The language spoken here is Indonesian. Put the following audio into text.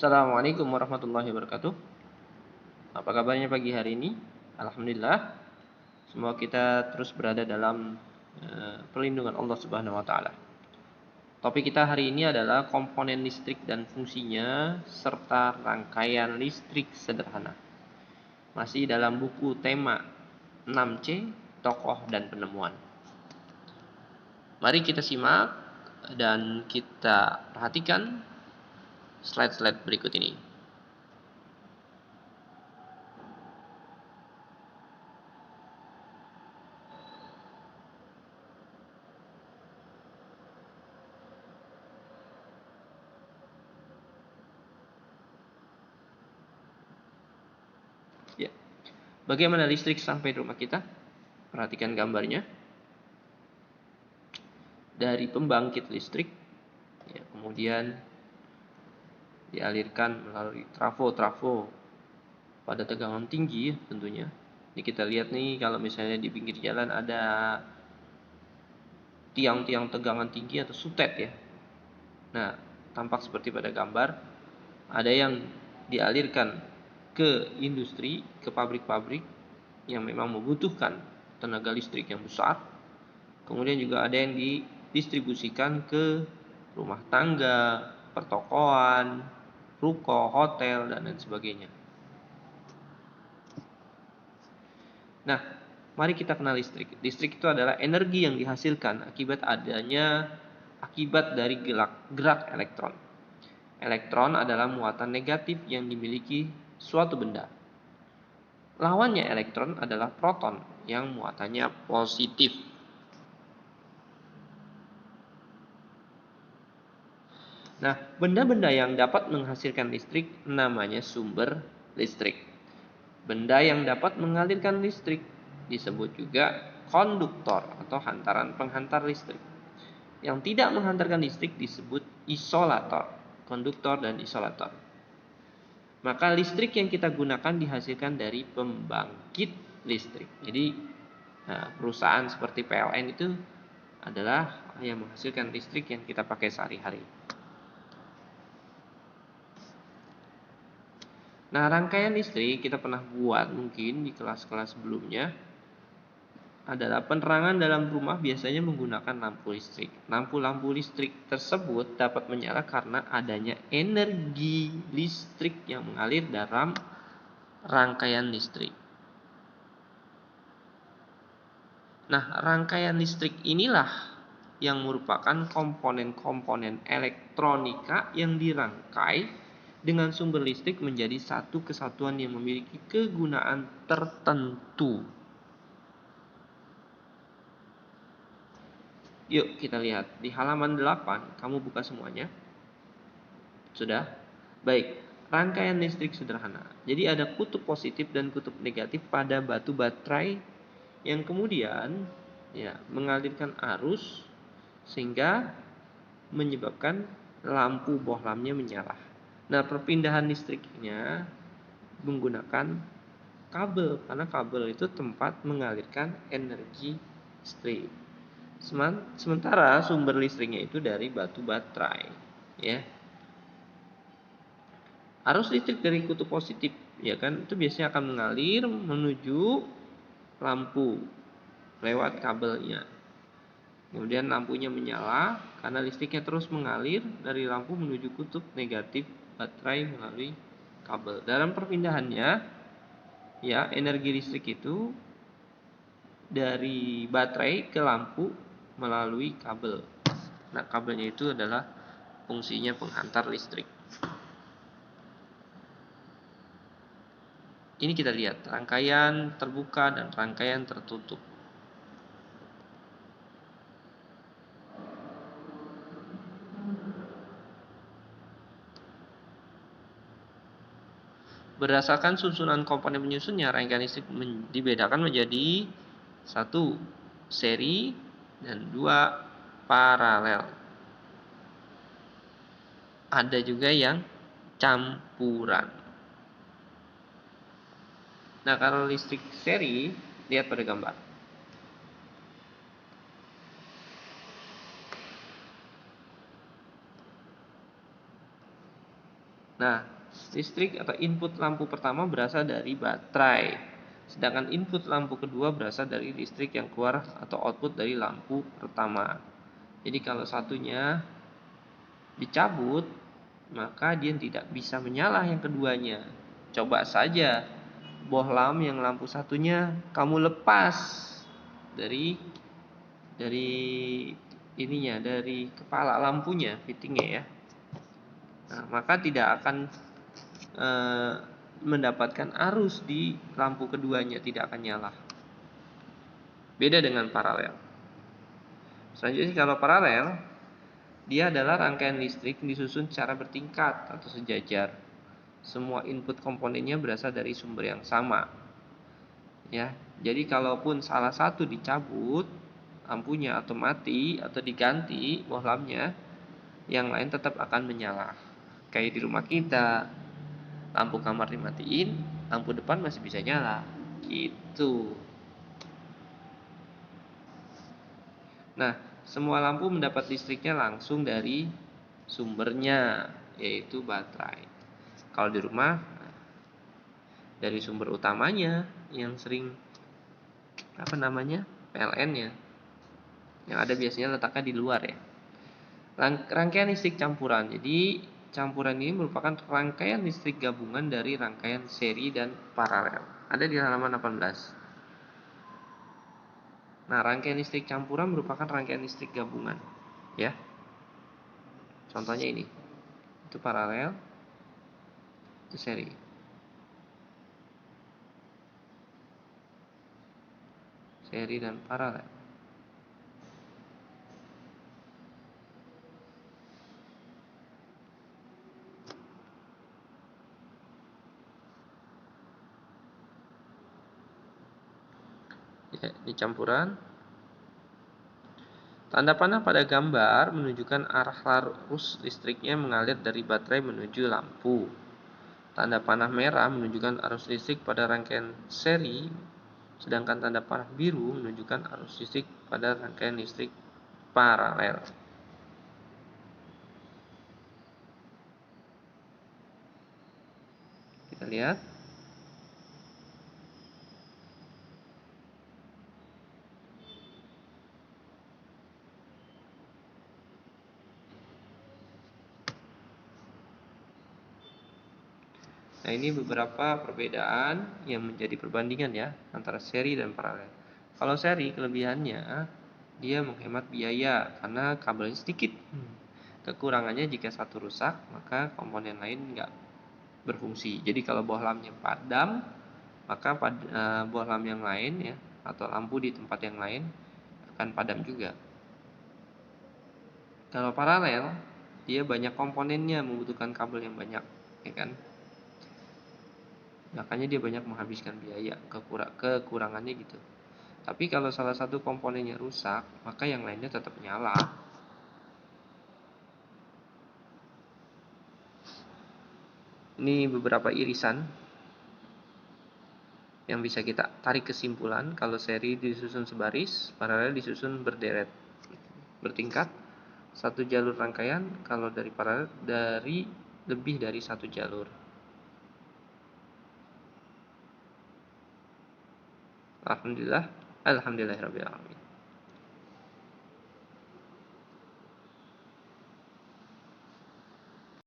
Assalamualaikum warahmatullahi wabarakatuh. Apa kabarnya pagi hari ini? Alhamdulillah. Semoga kita terus berada dalam perlindungan Allah Subhanahu wa taala. Topik kita hari ini adalah komponen listrik dan fungsinya serta rangkaian listrik sederhana. Masih dalam buku tema 6C, tokoh dan penemuan. Mari kita simak dan kita perhatikan slide-slide berikut ini. Ya. Bagaimana listrik sampai di rumah kita? Perhatikan gambarnya. Dari pembangkit listrik, ya, kemudian dialirkan melalui trafo-trafo pada tegangan tinggi tentunya. Ini kita lihat nih, kalau misalnya di pinggir jalan ada tiang-tiang tegangan tinggi atau sutet ya. Nah, tampak seperti pada gambar, ada yang dialirkan ke industri, ke pabrik-pabrik yang memang membutuhkan tenaga listrik yang besar. Kemudian juga ada yang didistribusikan ke rumah tangga, pertokoan, ruko, hotel, dan lain sebagainya. Nah, mari kita kenal listrik. Listrik itu adalah energi yang dihasilkan akibat dari gerak elektron. Elektron adalah muatan negatif yang dimiliki suatu benda. Lawannya elektron adalah proton yang muatannya positif. Nah, benda-benda yang dapat menghasilkan listrik namanya sumber listrik. Benda yang dapat mengalirkan listrik disebut juga konduktor atau hantaran penghantar listrik. Yang tidak menghantarkan listrik disebut isolator, konduktor dan isolator. Maka listrik yang kita gunakan dihasilkan dari pembangkit listrik. Jadi perusahaan seperti PLN itu adalah yang menghasilkan listrik yang kita pakai sehari-hari. Nah, rangkaian listrik kita pernah buat mungkin di kelas-kelas sebelumnya adalah penerangan dalam rumah biasanya menggunakan lampu listrik. Lampu-lampu listrik tersebut dapat menyala karena adanya energi listrik yang mengalir dalam rangkaian listrik. Nah, rangkaian listrik inilah yang merupakan komponen-komponen elektronika yang dirangkai dengan sumber listrik menjadi satu kesatuan yang memiliki kegunaan tertentu. Yuk kita lihat di halaman 8, kamu buka semuanya. Sudah? Baik, rangkaian listrik sederhana. Jadi ada kutub positif dan kutub negatif pada batu baterai yang kemudian mengalirkan arus sehingga menyebabkan lampu bohlamnya menyala. Nah, perpindahan listriknya menggunakan kabel karena kabel itu tempat mengalirkan energi listrik. Sementara sumber listriknya itu dari batu baterai, ya. Arus listrik dari kutub positif, ya kan, itu biasanya akan mengalir menuju lampu lewat kabelnya. Kemudian lampunya menyala karena listriknya terus mengalir dari lampu menuju kutub negatif baterai melalui kabel. Dalam perpindahannya, ya, energi listrik itu dari baterai ke lampu melalui kabel. Nah, kabelnya itu adalah fungsinya penghantar listrik. Ini kita lihat rangkaian terbuka dan rangkaian tertutup. Berdasarkan susunan komponen penyusunnya, rangkaian listrik dibedakan menjadi 1 seri dan 2 paralel. Ada juga yang campuran. Nah, kalau listrik seri, lihat pada gambar. Nah, listrik atau input lampu pertama berasal dari baterai, sedangkan input lampu kedua berasal dari listrik yang keluar atau output dari lampu pertama. Jadi kalau satunya dicabut, maka dia tidak bisa menyala yang keduanya. Coba saja bohlam yang lampu satunya kamu lepas dari ininya, dari kepala lampunya, fittingnya ya. Nah, maka tidak akan mendapatkan arus di lampu keduanya, tidak akan nyala. Beda dengan paralel. Selanjutnya kalau paralel, dia adalah rangkaian listrik disusun secara bertingkat atau sejajar. Semua input komponennya berasal dari sumber yang sama. Ya, jadi kalaupun salah satu dicabut, lampunya atau mati atau diganti bohlamnya, yang lain tetap akan menyala. Kayak di rumah kita, lampu kamar dimatiin, lampu depan masih bisa nyala. Gitu. Nah, semua lampu mendapat listriknya langsung dari sumbernya, yaitu baterai. Kalau di rumah, dari sumber utamanya yang sering PLN-nya, yang ada biasanya letaknya di luar ya. Rangkaian listrik campuran. Jadi campuran ini merupakan rangkaian listrik gabungan dari rangkaian seri dan paralel. Ada di halaman 18. Nah, rangkaian listrik campuran merupakan rangkaian listrik gabungan. Ya. Contohnya ini. Itu paralel, itu seri. Seri dan paralel. Ya, di campuran. Tanda panah pada gambar menunjukkan arah arus listriknya mengalir dari baterai menuju lampu. Tanda panah merah menunjukkan arus listrik pada rangkaian seri, sedangkan tanda panah biru menunjukkan arus listrik pada rangkaian listrik paralel. Kita lihat. Nah, ini beberapa perbedaan yang menjadi perbandingan ya antara seri dan paralel. Kalau seri kelebihannya dia menghemat biaya karena kabelnya sedikit. Kekurangannya jika satu rusak maka komponen lain nggak berfungsi. Jadi kalau bohlamnya padam, maka bohlam yang lain ya atau lampu di tempat yang lain akan padam juga. Kalau paralel, dia banyak komponennya, membutuhkan kabel yang banyak, ya kan? Makanya dia banyak menghabiskan biaya, kekurangannya gitu. Tapi kalau salah satu komponennya rusak, maka yang lainnya tetap nyala. Ini beberapa irisan yang bisa kita tarik kesimpulan. Kalau seri disusun sebaris, paralel disusun berderet, bertingkat, satu jalur rangkaian. Kalau dari paralel dari lebih dari satu jalur. Alhamdulillahirabbil alamin.